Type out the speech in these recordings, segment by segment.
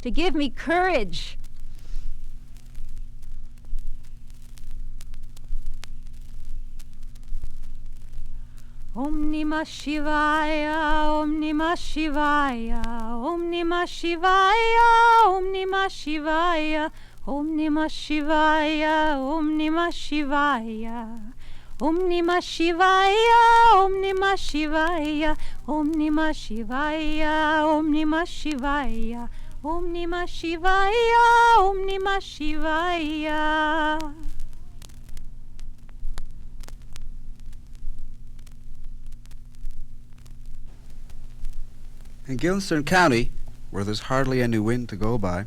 to give me courage. Om Namah Shivaya, Om Namah Shivaya, Om Namah Shivaya, Om Namah Shivaya, Om Namah Shivaya, Om Namah Shivaya. Om Namah Shivaya, Om Namah Shivaya, Om Namah Shivaya, Om Namah Shivaya, Om Namah Shivaya, Om Namah Shivaya. In Gilstern County, where there's hardly any wind to go by,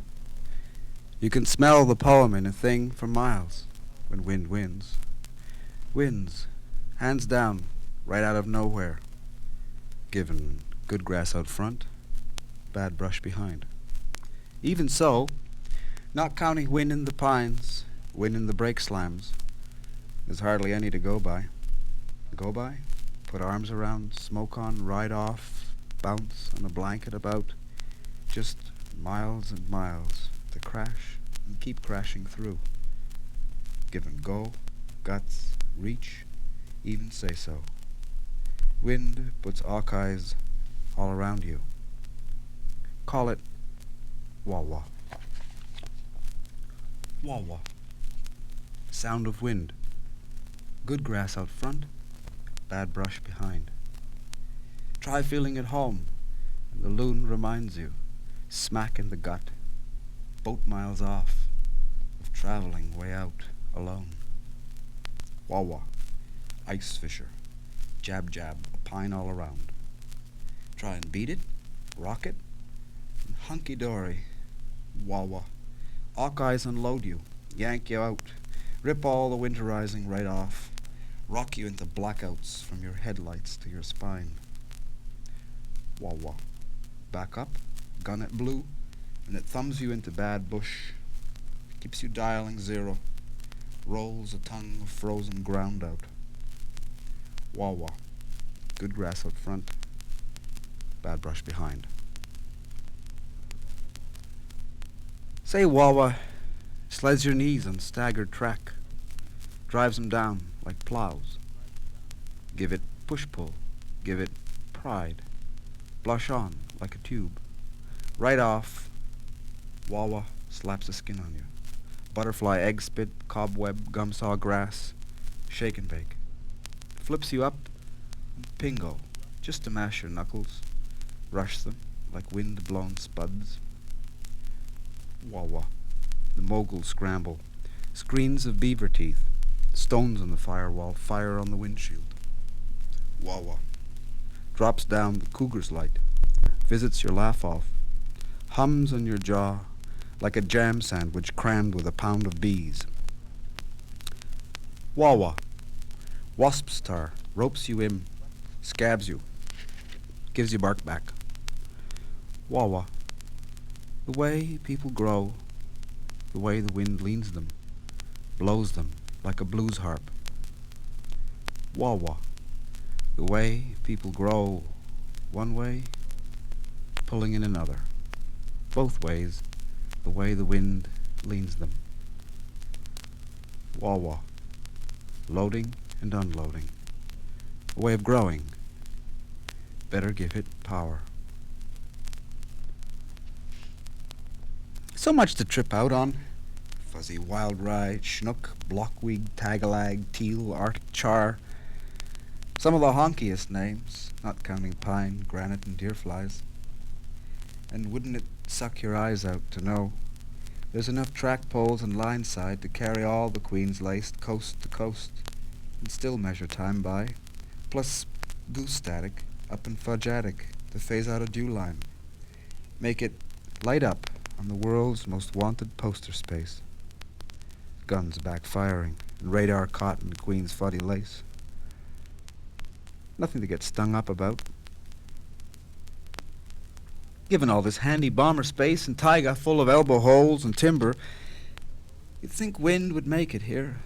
you can smell the poem in a thing for miles when wind wins. Wins, hands down, right out of nowhere. Given good grass out front, bad brush behind. Even so, not counting wind in the pines, wind in the brake slams, there's hardly any to go by. Go by, put arms around, smoke on, ride off, bounce on a blanket about, just miles and miles to crash and keep crashing through. Give and go, guts, reach, even say so. Wind puts Hawkeyes all around you. Call it wah-wah. Wah-wah. Sound of wind. Good grass out front, bad brush behind. Try feeling at home, and the loon reminds you, smack in the gut, boat miles off, of traveling way out alone. Wah-wah, ice fisher, jab-jab, a pine all around. Try and beat it, rock it, and hunky-dory, wah-wah. Hawkeyes unload you, yank you out, rip all the winterizing right off, rock you into blackouts from your headlights to your spine. Wah-wah. Back up, gun it blue, and it thumbs you into bad bush. Keeps you dialing zero. Rolls a tongue of frozen ground out. Wah-wah. Good grass out front, bad brush behind. Say wah-wah sleds your knees on staggered track, drives them down like plows. Give it push-pull, give it pride. Blush on like a tube. Right off, wah-wah slaps the skin on you. Butterfly egg spit, cobweb, gumsaw grass, shake and bake. Flips you up, pingo, just to mash your knuckles. Rush them like wind-blown spuds. Wah-wah, the mogul scramble. Screens of beaver teeth, stones on the firewall, fire on the windshield. Wah-wah. Drops down the cougar's light, visits your laugh-off, hums on your jaw like a jam sandwich crammed with a pound of bees. Wah-wah, wasp's tar, ropes you in, scabs you, gives you bark back. Wah-wah, the way people grow, the way the wind leans them, blows them like a blues harp. Wah-wah, the way people grow one way, pulling in another. Both ways, the way the wind leans them. Wah-wah, loading and unloading. A way of growing. Better give it power. So much to trip out on. Fuzzy wild rye, schnook, blockweed, tagalag, teal, arctic char. Some of the honkiest names, not counting pine, granite, and deerflies. And wouldn't it suck your eyes out to know there's enough track poles and line side to carry all the queens laced coast to coast and still measure time by, plus goose static up in fudge attic to phase out a dew line. Make it light up on the world's most wanted poster space. Guns backfiring and radar caught in the queen's fuddy lace. Nothing to get stung up about. Given all this handy bomber space and taiga full of elbow holes and timber, you'd think wind would make it here.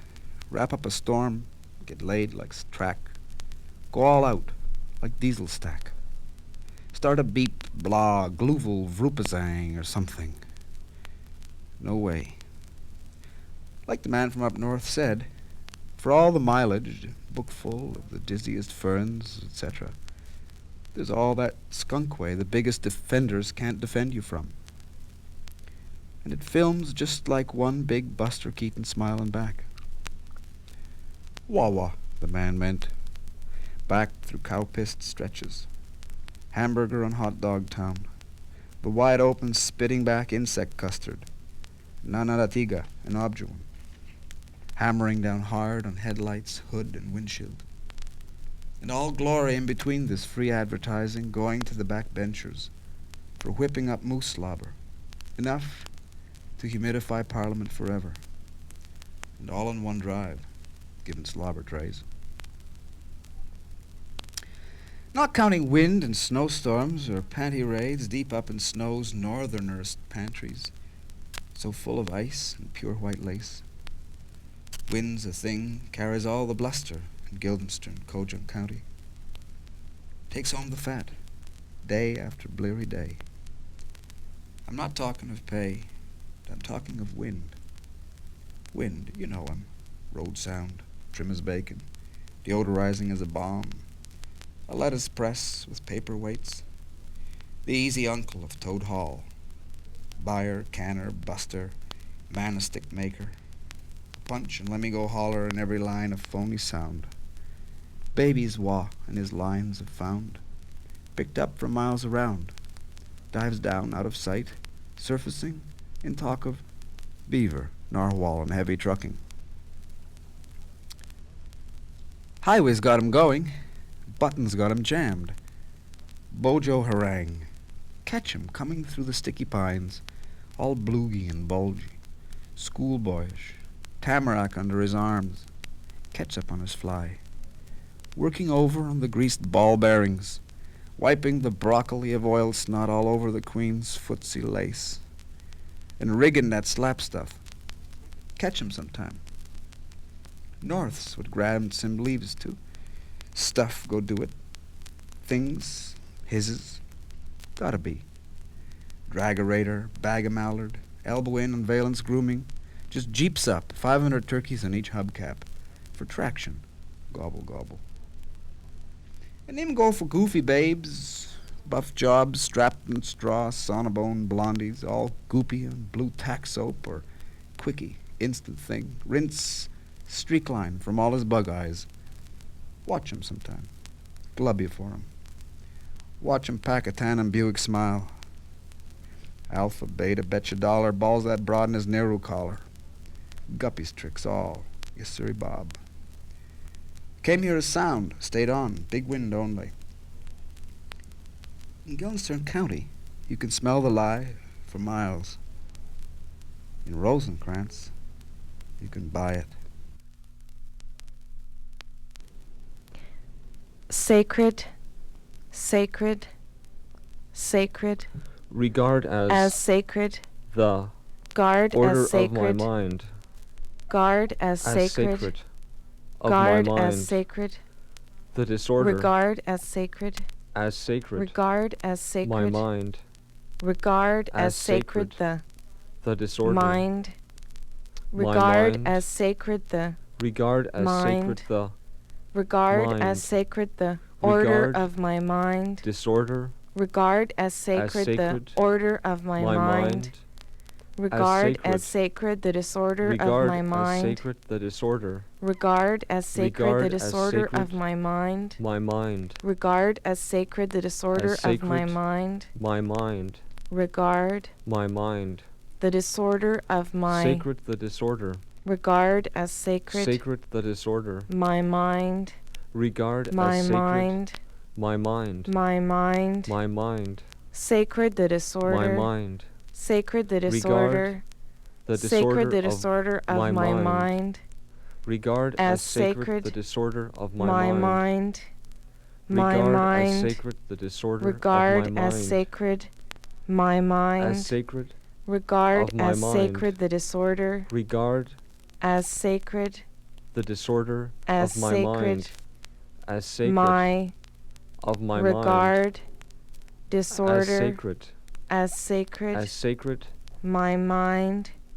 Wrap up a storm, get laid like track. Go all out, like diesel stack. Start a beep, blah, gluval, vroopazang or something. No way. Like the man from up north said, for all the mileage, book full of the dizziest ferns, etc., there's all that skunk way the biggest defenders can't defend you from. And it films just like one big Buster Keaton smiling back. Wawa, the man meant. Back through cow-pissed stretches. Hamburger on hot dog town. The wide open spitting back insect custard. Nanaratiga and objuum. Hammering down hard on headlights, hood, and windshield. And all glory in between this free advertising going to the backbenchers for whipping up moose slobber. Enough to humidify Parliament forever. And all in one drive, given slobber trays. Not counting wind and snowstorms or panty raids deep up in snow's northernest pantries, so full of ice and pure white lace. Wind's a thing carries all the bluster in Guildenstern, Cojun County. Takes home the fat, day after bleary day. I'm not talking of pay, but I'm talking of wind. Wind, you know him. Road sound, trim as bacon, deodorizing as a bomb. A lettuce press with paper weights. The easy uncle of Toad Hall. Buyer, canner, buster, manistick maker. Punch and let me go holler in every line of phony sound. Baby's wah and his lines have found. Picked up from miles around. Dives down out of sight, surfacing in talk of beaver, narwhal, and heavy trucking. Highways got him going. Buttons got him jammed. Bojo harangue. Catch him coming through the sticky pines, all bloogy and bulgy, schoolboyish, tamarack under his arms, ketchup on his fly, working over on the greased ball bearings, wiping the broccoli of oil snot all over the queen's footsie lace, and rigging that slap stuff. Catch him sometime. Norths would grab some leaves too. Stuff go do it. Things, his's, gotta be. Dragerator, bag a mallard, elbow in on valence grooming, just jeeps up, 500 turkeys on each hubcap, for traction, gobble gobble. And him go for goofy babes, buff jobs, strapped in straw, sonobone blondies, all goopy on blue tack soap or quickie, instant thing, rinse, streakline from all his bug eyes. Watch him sometime. Glub you for him. Watch him pack a tandem Buick smile. Alpha, beta, betcha dollar, balls that broad in his Nehru collar. Guppy's tricks all. Yes, sirree, Bob. Came here as sound, stayed on, big wind only. In Guildenstern County, you can smell the lie for miles. In Rosencrantz, you can buy it. Sacred, sacred, sacred. Regard as sacred. The Guard order as sacred. of my mind. Guard as sacred. Of Guard my mind. as sacred. The disorder Regard as sacred. as sacred. Regard as sacred. My mind. Regard as as sacred sacred. the The disorder. mind. My Regard mind. as sacred the Regard as mind. sacred the regard mind. as sacred the order Regard of my mind. disorder. Regard as sacred sacred the order of my mind. Regard as sacred the disorder of Regard my as mind. sacred the disorder. Regard as sacred the Regard as disorder sacred of my mind. My mind. Regard as sacred the disorder As of my sacred mind. My mind. Regard My mind. the disorder of my Sacred the disorder. regard as sacred Sacred the disorder. my mind. Regard My as sacred mind. my mind. My mind. My mind. Sacred the disorder. My mind. Sacred the Regard disorder. The Sacred the disorder disorder of my my mind. mind. Regard as as sacred sacred the disorder of my My mind. mind. My Regard mind. as sacred the disorder Regard of my mind. as sacred my mind. As sacred. Regard of my as mind. sacred the disorder. Regard As sacred the disorder as of my sacred mind. As sacred my of my mind. regard disorder As sacred. as sacred As sacred my mind.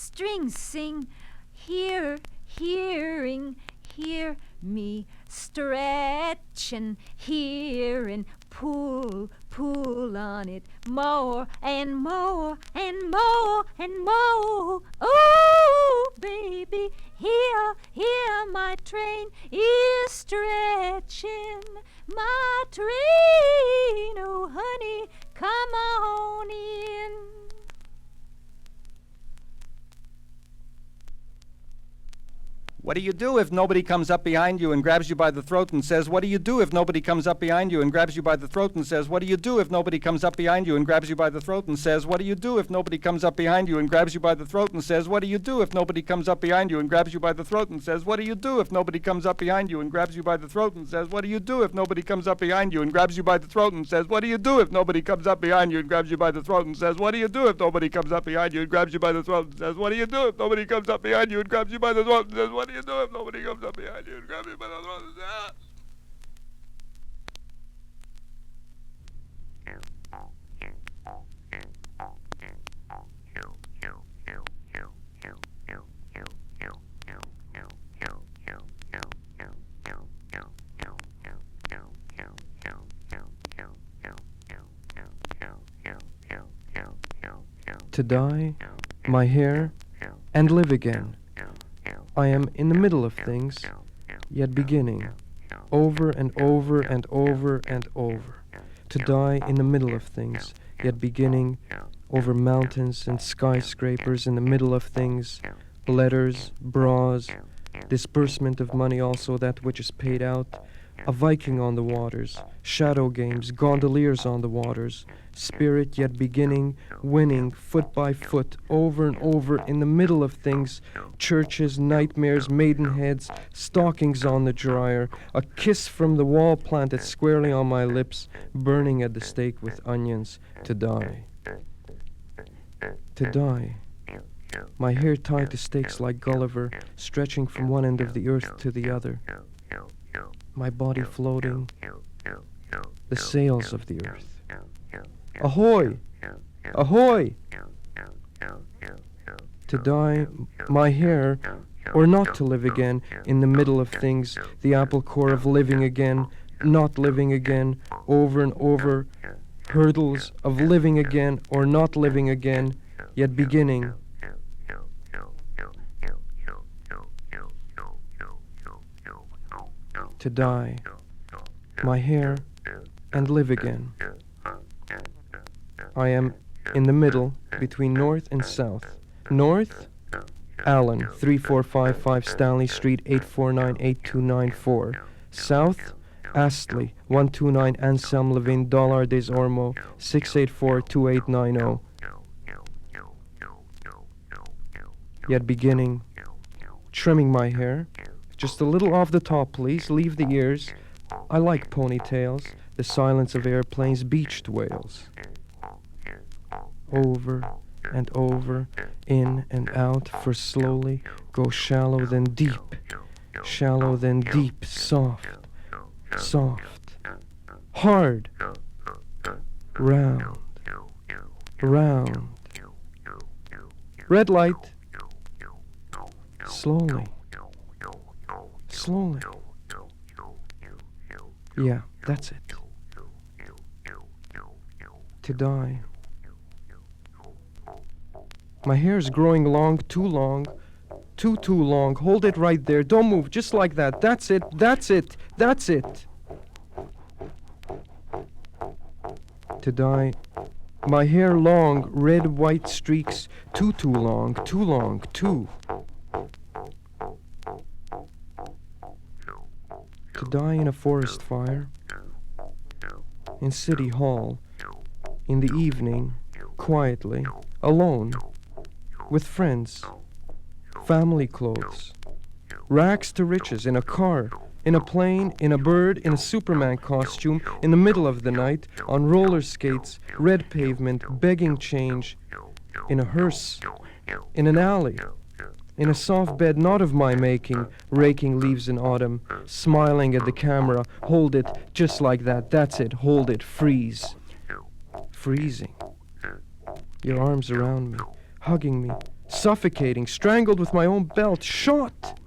strings sing, hearing, hear me stretchin', hearing, pull on it more and more and more and more. Oh, baby, here my train is stretching, my train. Oh, honey, come on in. What do you do if nobody comes up behind you and grabs you by the throat and says, what do you do if nobody comes up behind you and grabs you by the throat and says, what do you do if nobody comes up behind you and grabs you by the throat and says, what do you do if nobody comes up behind you and grabs you by the throat and says, what do you do if nobody comes up behind you and grabs you by the throat and says, what do you do if nobody comes up behind you and grabs you by the throat and says, what do you do if nobody comes up behind you and grabs you by the throat and says, what do you do if nobody comes up behind you and grabs you by the throat and says, what do you do if nobody comes up behind you and grabs you by the throat and says, what do you do if nobody comes up behind you and grabs you by the throat and says, what do you do if nobody comes up behind you and grabs you by the throat and says, to die, my hair, and live again. I am in the middle of things, yet beginning, over and over and over and over. To die in the middle of things, yet beginning, over mountains and skyscrapers in the middle of things, letters, bras, disbursement of money, also that which is paid out, a Viking on the waters, shadow games, gondoliers on the waters, spirit yet beginning, winning, foot by foot, over and over in the middle of things, churches, nightmares, maidenheads, stockings on the dryer, a kiss from the wall planted squarely on my lips, burning at the stake with onions, to die. To die. My hair tied to stakes like Gulliver, stretching from one end of the earth to the other. My body floating, the sails of the earth. Ahoy! Ahoy! To die, my hair, or not to live again, in the middle of things, the apple core of living again, not living again, over and over, hurdles of living again or not living again, yet beginning. To die, my hair, and live again. I am in the middle between north and south. North, Allen, 3455 Stanley Street, 8498294. South, Astley, 129 Anselm Levin, Dollar des Ormeaux, 6842890. Yet beginning, trimming my hair. Just a little off the top, please. Leave the ears. I like ponytails, the silence of airplanes, beached whales. Over and over, in and out, for slowly go shallow then deep, soft, soft, hard, round, round. Red light. Slowly. Slowly. Yeah, that's it. To die. My hair's growing long, too long. Too long. Hold it right there. Don't move, just like that. That's it, that's it, that's it. To die. My hair long, red, white streaks. Too long, too. To die in a forest fire, in City Hall, in the evening, quietly, alone, with friends, family clothes, rags to riches, in a car, in a plane, in a bird, in a Superman costume, in the middle of the night, on roller skates, red pavement, begging change, in a hearse, in an alley, in a soft bed not of my making, raking leaves in autumn, smiling at the camera. Hold it, just like that, that's it, hold it, freeze. Freezing. Your arms around me, hugging me, suffocating, strangled with my own belt, shot.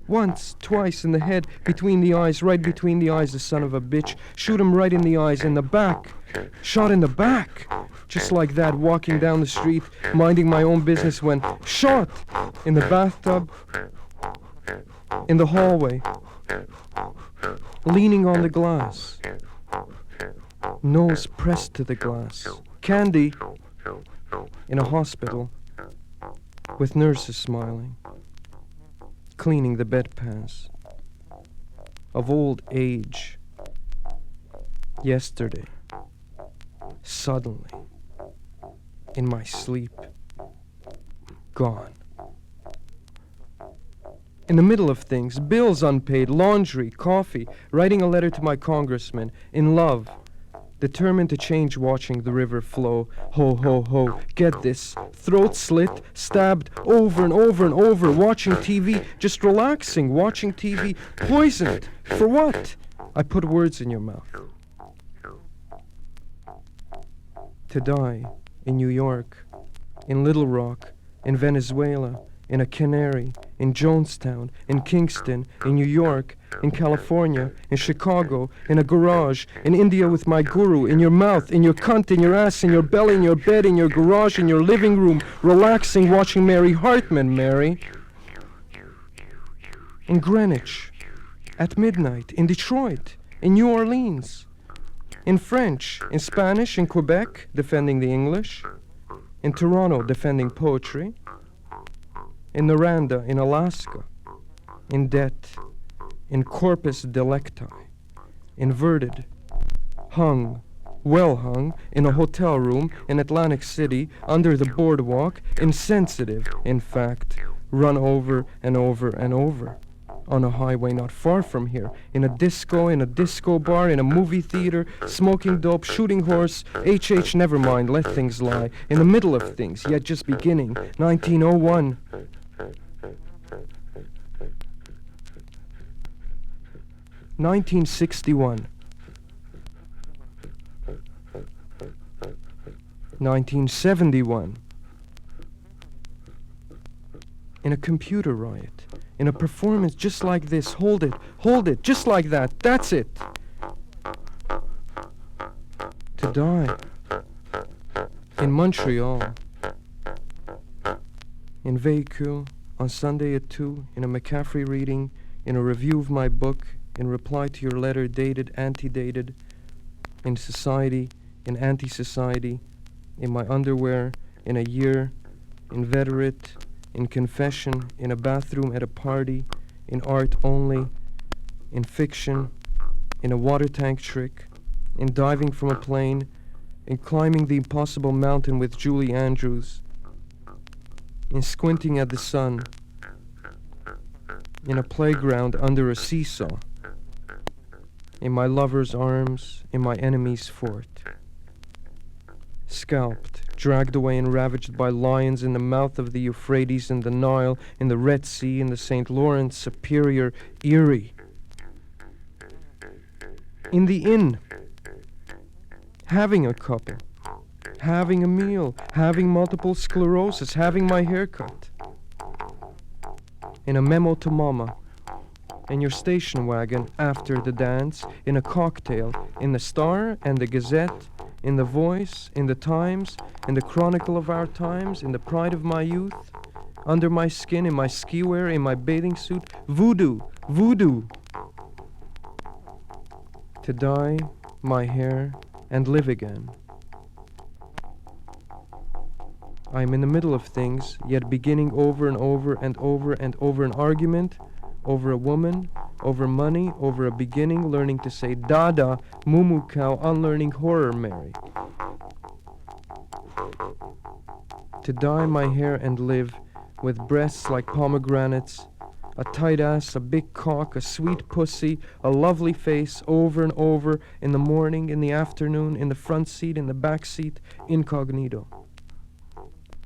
Once, twice in the head, between the eyes, right between the eyes, the son of a bitch. Shoot him right in the eyes, in the back. Shot in the back. Just like that, walking down the street, minding my own business when shot in the bathtub, in the hallway, leaning on the glass, nose pressed to the glass. Candy in a hospital with nurses smiling, cleaning the bedpans of old age. Yesterday, suddenly, in my sleep, gone. In the middle of things, bills unpaid, laundry, coffee, writing a letter to my congressman, in love, determined to change watching the river flow. Ho, ho, ho, get this, throat slit, stabbed over and over and over, watching TV, just relaxing, watching TV, poisoned. For what? I put words in your mouth. To die in New York, in Little Rock, in Venezuela, in a canary, in Jonestown, in Kingston, in New York, in California, in Chicago, in a garage, in India with my guru, in your mouth, in your cunt, in your ass, in your belly, in your bed, in your garage, in your living room, relaxing, watching Mary Hartman, Mary. In Greenwich, at midnight, in Detroit, in New Orleans, in French, in Spanish, in Quebec, defending the English, in Toronto, defending poetry, in Noranda, in Alaska, in debt, in corpus delicti, inverted, hung, well hung, in a hotel room in Atlantic City, under the boardwalk, insensitive, in fact, run over and over and over. On a highway not far from here, in a disco bar, in a movie theater, smoking dope, shooting horse, HH, never mind, let things lie, in the middle of things, yet just beginning, 1901. 1961. 1971. In a computer riot. In a performance just like this. Hold it, just like that. That's it. To die. In Montreal. In Véhicule, on Sunday at 2, in a McCaffrey reading, in a review of my book, in reply to your letter dated, antedated, in society, in anti-society, in my underwear, in a year, inveterate, in confession, in a bathroom at a party, in art only, in fiction, in a water tank trick, in diving from a plane, in climbing the impossible mountain with Julie Andrews, in squinting at the sun, in a playground under a seesaw, in my lover's arms, in my enemy's fort. Scalped, dragged away and ravaged by lions in the mouth of the Euphrates, in the Nile, in the Red Sea, in the St. Lawrence, Superior, Erie. In the inn, having a couple, having a meal, having multiple sclerosis, having my haircut. In a memo to Mama, in your station wagon after the dance, in a cocktail, in the Star and the Gazette, in the Voice, in the Times, in the Chronicle of Our Times, in the Pride of My Youth, under my skin, in my ski wear, in my bathing suit. Voodoo, voodoo. To dye my hair and live again. I am in the middle of things, yet beginning over and over and over and over an argument, over a woman, over money, over a beginning, learning to say dada, mumu cow, unlearning horror Mary. To dye my hair and live, with breasts like pomegranates, a tight ass, a big cock, a sweet pussy, a lovely face, over and over, in the morning, in the afternoon, in the front seat, in the back seat, incognito.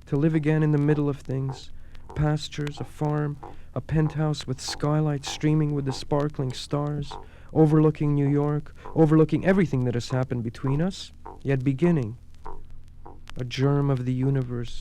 To live again in the middle of things, pastures, a farm, a penthouse with skylight streaming with the sparkling stars, overlooking New York, overlooking everything that has happened between us, yet beginning, a germ of the universe,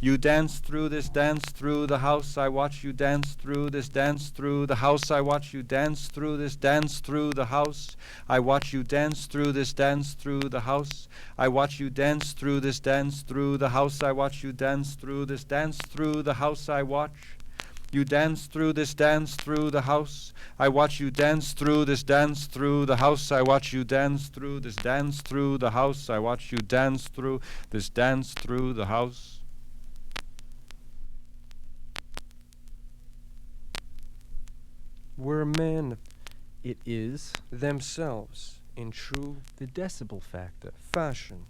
You dance through this dance through the house. I watch you dance through this dance through the house. I watch you dance through this dance through the house. I watch you dance through this dance through the house. I watch you dance through this dance through the house. I watch you dance through this dance through the house. I watch you dance through this dance through the house. I watch you dance through this dance through the house. I watch you dance through this dance through the house. I watch you dance through this dance through the house. Were men It is themselves in true the decibel factor, fashion,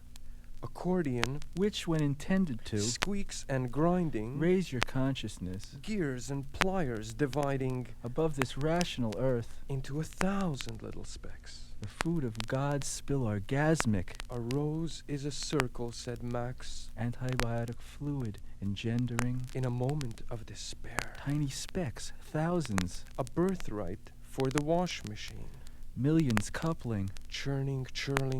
accordion, which, when intended to squeaks and grinding, raise your consciousness gears and pliers dividing above this rational earth, into 1,000 little specks. the food of God's spill orgasmic, A rose is a circle, said Max, antibiotic fluid engendering in a moment of despair. tiny specks, thousands, A birthright for the wash machine, millions coupling, churning,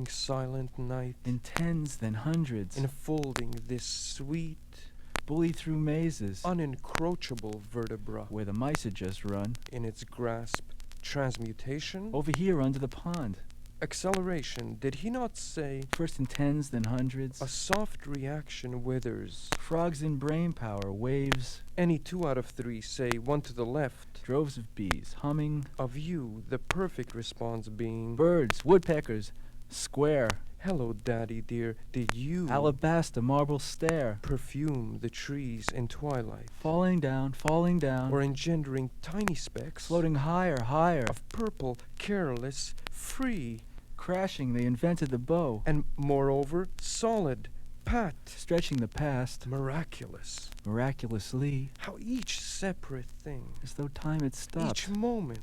silent night, in tens then hundreds, enfolding this sweet, bully through mazes, unencroachable vertebra where the mice had just run, in its grasp. Transmutation, over here under the pond, acceleration, did he not say? first in tens then hundreds, A soft reaction withers. frogs in brain power, waves, Any 2 out of 3 say, one to the left. droves of bees, humming, Of you, the perfect response being, birds, woodpeckers, square, hello, daddy dear, did you alabaster marble stare, perfume the trees in twilight? falling down, Or engendering tiny specks floating higher, higher, of purple, careless, free, crashing, they invented the bow, and moreover, solid, pat, stretching the past, miraculous. miraculously, How each separate thing, as though time had stopped, each moment,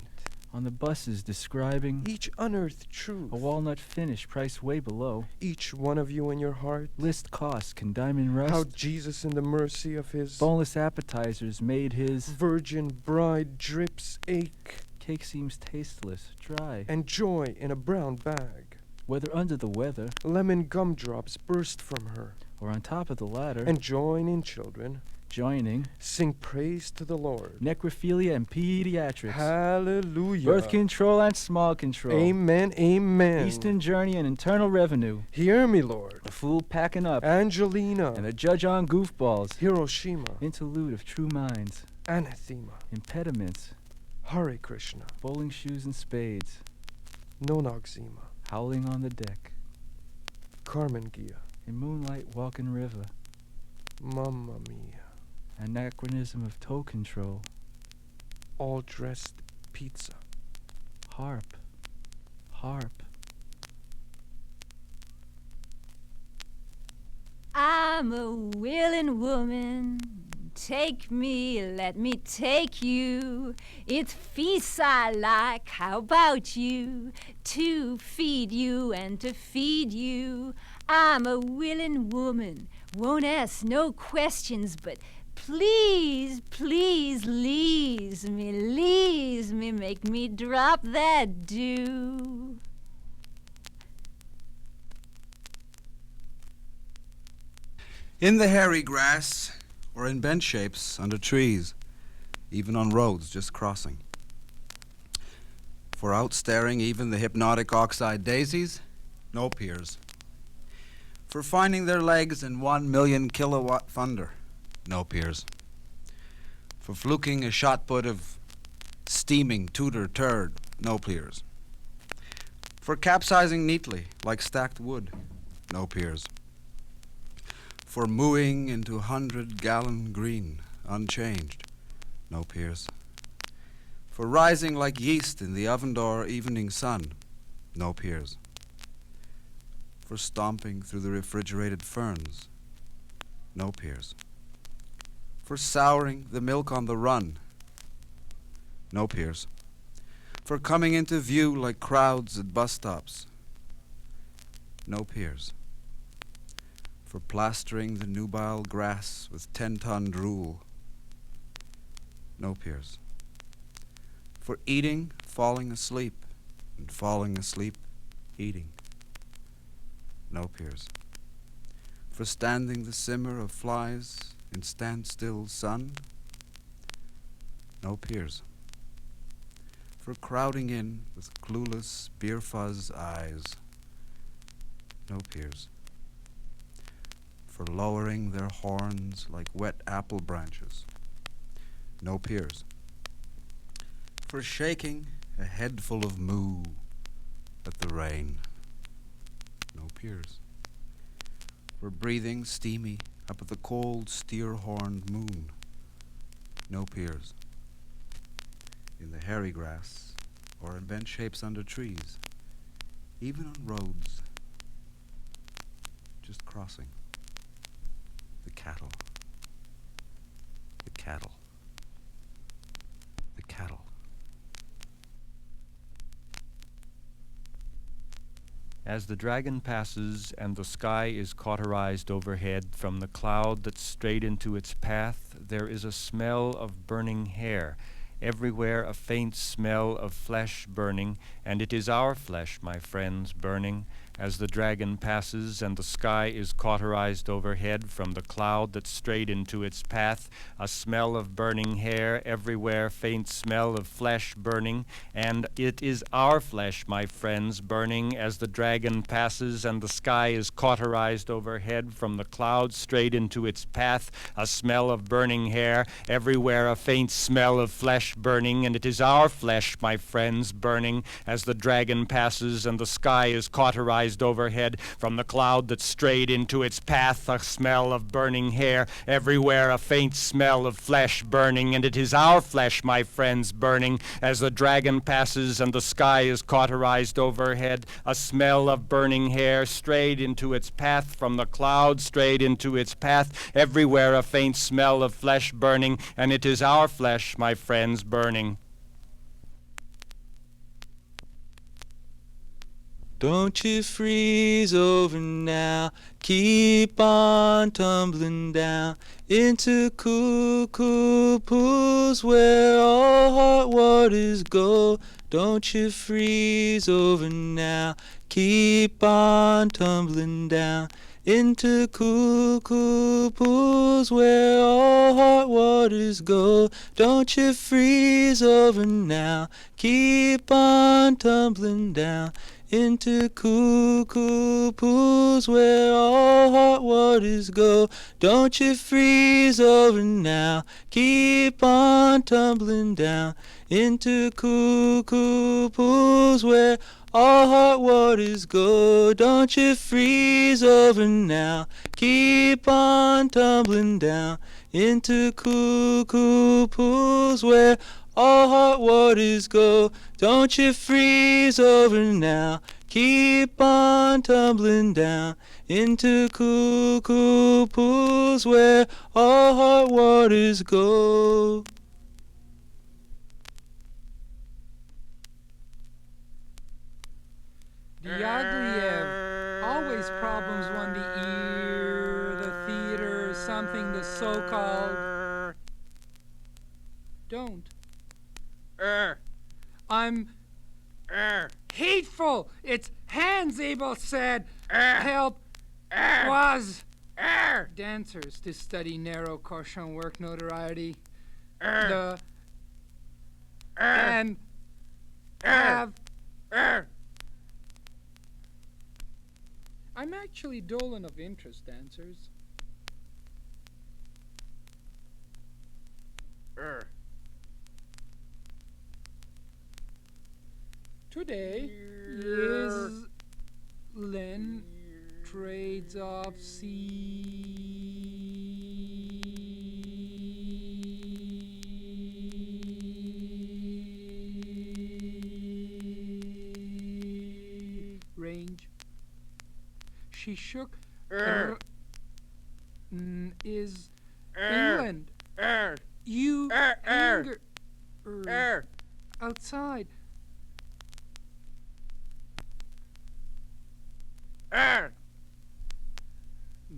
on the buses describing each unearthed truth, a walnut finish, price way below, each one of you in your heart, list cost, can diamond rust, how Jesus in the mercy of his boneless appetizers made his virgin bride drips ache, cake seems tasteless, dry, and joy in a brown bag. whether under the weather Lemon gumdrops burst from her, or on top of the ladder, and join in children, joining sing praise to the Lord. necrophilia and pediatrics, Hallelujah. birth control and small control, Amen, amen. Eastern journey and internal revenue, Hear me, Lord. a fool packing up, Angelina. and a judge on goofballs, Hiroshima. interlude of true minds, Anathema. impediments, Hare Krishna. bowling shoes and spades, Nonoxema. howling on the deck, Carmen Gia. in moonlight walking river, Mamma mia. anachronism of toe control, All dressed pizza. harp, harp. I'm a willing woman. Take me, let me take you. It's feasts I like, how about you? To feed you and to feed you. I'm a willing woman, won't ask no questions, but please, please, lease me, make me drop that dew. In the hairy grass, or in bench shapes under trees, even on roads just crossing. For outstaring even the hypnotic oxide daisies, no peers. For finding their legs in 1 million kilowatt thunder, no peers. For fluking a shot put of steaming Tudor turd, no peers. For capsizing neatly like stacked wood, no peers. For mooing into 100-gallon green, unchanged, no peers. For rising like yeast in the oven door evening sun, no peers. For stomping through the refrigerated ferns, no peers. For souring the milk on the run, no peers. For coming into view like crowds at bus stops, no peers. For plastering the nubile grass with 10-ton drool, no peers. For eating, falling asleep, and falling asleep, eating, no peers. For standing the simmer of flies in standstill sun? No peers. For crowding in with clueless beer fuzz eyes? No peers. For lowering their horns like wet apple branches? No peers. For shaking a head full of moo at the rain? No peers. For breathing steamy up at the cold steer-horned moon? No peers. In the hairy grass, or in bent shapes under trees, even on roads, just crossing. The cattle. The cattle. The cattle. As the dragon passes and the sky is cauterized overhead from the cloud that strayed into its path, there is a smell of burning hair. Everywhere a faint smell of flesh burning, and it is our flesh, my friends, burning, as the dragon passes and the sky is cauterized overhead from the cloud that strayed into its path, a smell of burning hair, everywhere faint smell of flesh burning, and it is our flesh, my friends, burning, as the dragon passes and the sky is cauterized overhead from the cloud straight into its path, a smell of burning hair, everywhere a faint smell of flesh burning, and it is our flesh, my friends, burning, as the dragon passes and the sky is cauterized overhead from the cloud that strayed into its path, a smell of burning hair, everywhere a faint smell of flesh burning, and it is our flesh, my friends, burning, as the dragon passes and the sky is cauterized overhead, a smell of burning hair strayed into its path from the cloud strayed into its path, everywhere a faint smell of flesh burning, and it is our flesh, my friends, burning. Don't you freeze over now, keep on tumbling down into cool, cool pools where all hot waters go. Don't you freeze over now, keep on tumbling down into cool, cool pools where all hot waters go. Don't you freeze over now, keep on tumbling down into cool, cool pools where all hot waters go. Don't you freeze over now, keep on tumbling down into cool, cool pools where all hot waters go. Don't you freeze over now, keep on tumbling down into cool, cool pools where all hot waters go. Don't you freeze over now, keep on tumbling down into cool, cool pools where all hot waters go. Diaghilev, always problems one the ear, the theater, something the so-called. Don't. I'm hateful. It's Hans Abel said. Help was dancers to study narrow caution work notoriety. The and have. I'm actually Dolan of interest, dancers. Today is Len trades off range. She shook is England. You anger outside.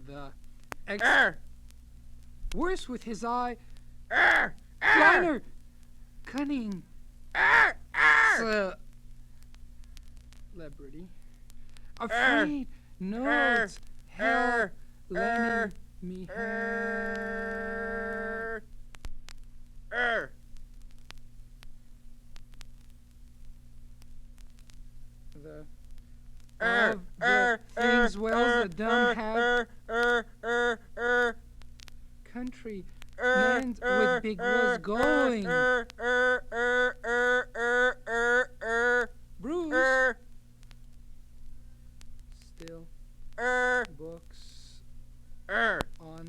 The worse with his eye. Kleiner, cunning, celebrity, afraid, notes, hell, lending me hand. Of the things wells the dumb have. Country lands with big wells going. Bruce. Still. Books. On.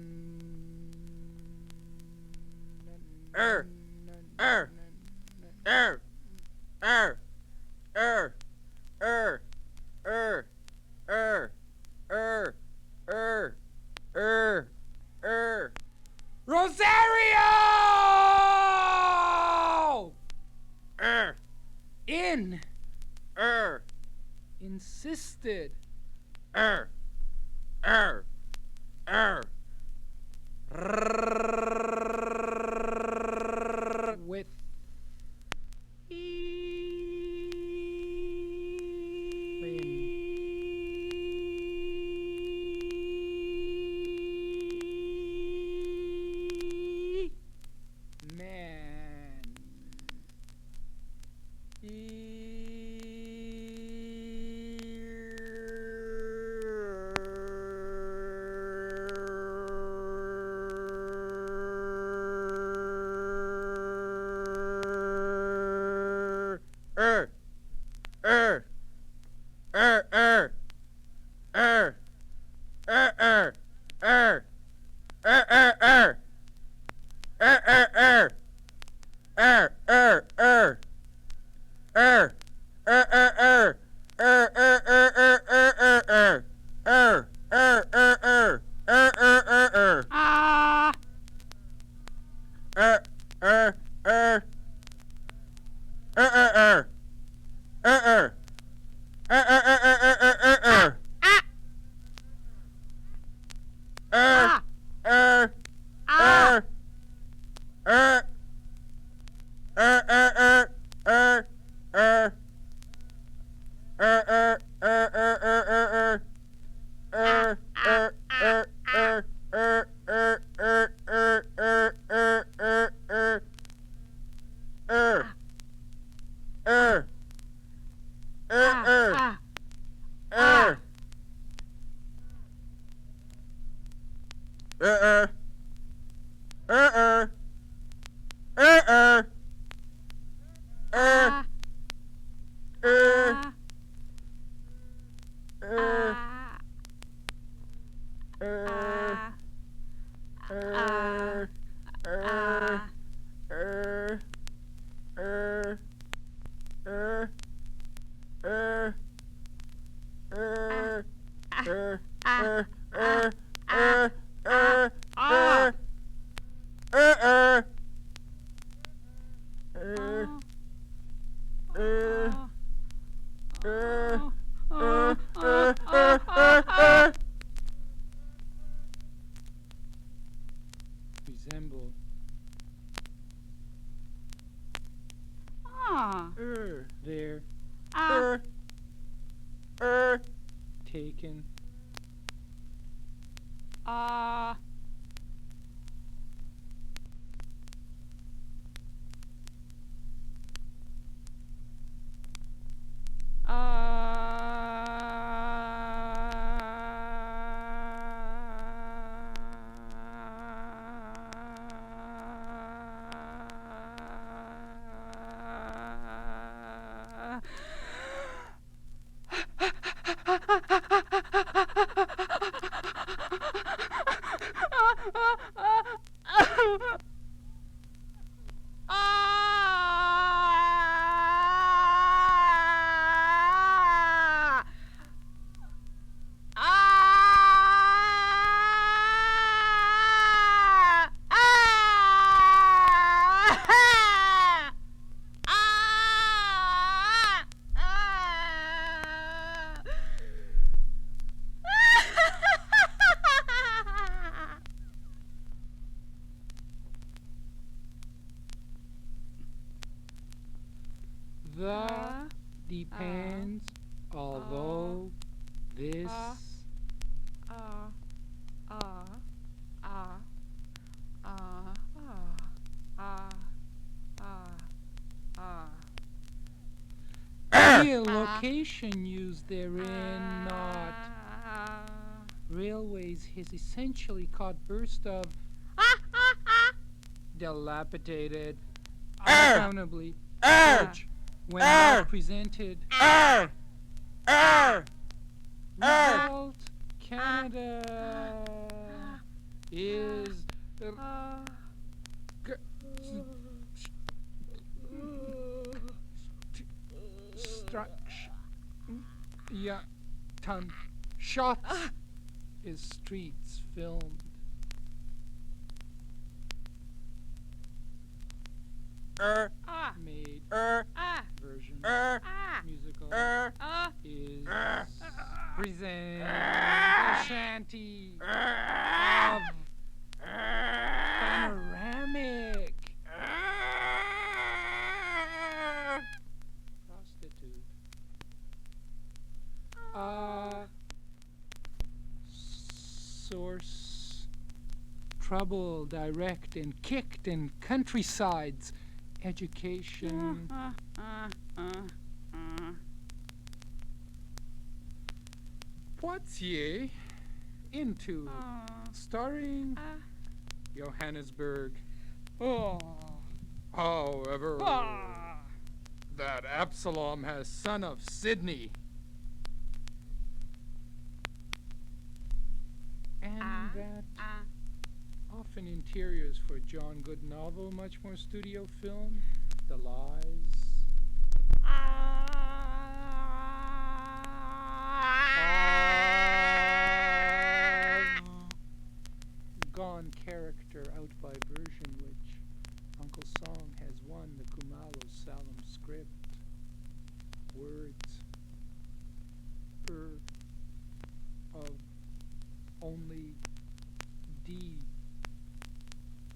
Rosario! In. Insisted. With. Resemble. There. Taken. The depends, although this Real location used therein, not railways. His essentially caught burst of dilapidated, unaccountably urge when not presented. Result, Canada is shots is streets filmed. Made version musical is present a shanty of panoramic prostitute. Source trouble direct and kicked in countrysides. Education. Poitiers into starring Johannesburg. However, that Absalom has son of Sydney. And that often interiors for John Good novel, much more studio film, The Lies. Gone character out by version, which Uncle Song has won the Kumalo Salem script. Words of only D.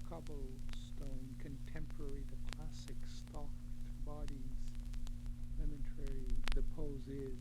Cobblestone, contemporary, the classic stalked bodies, elementary, the pose is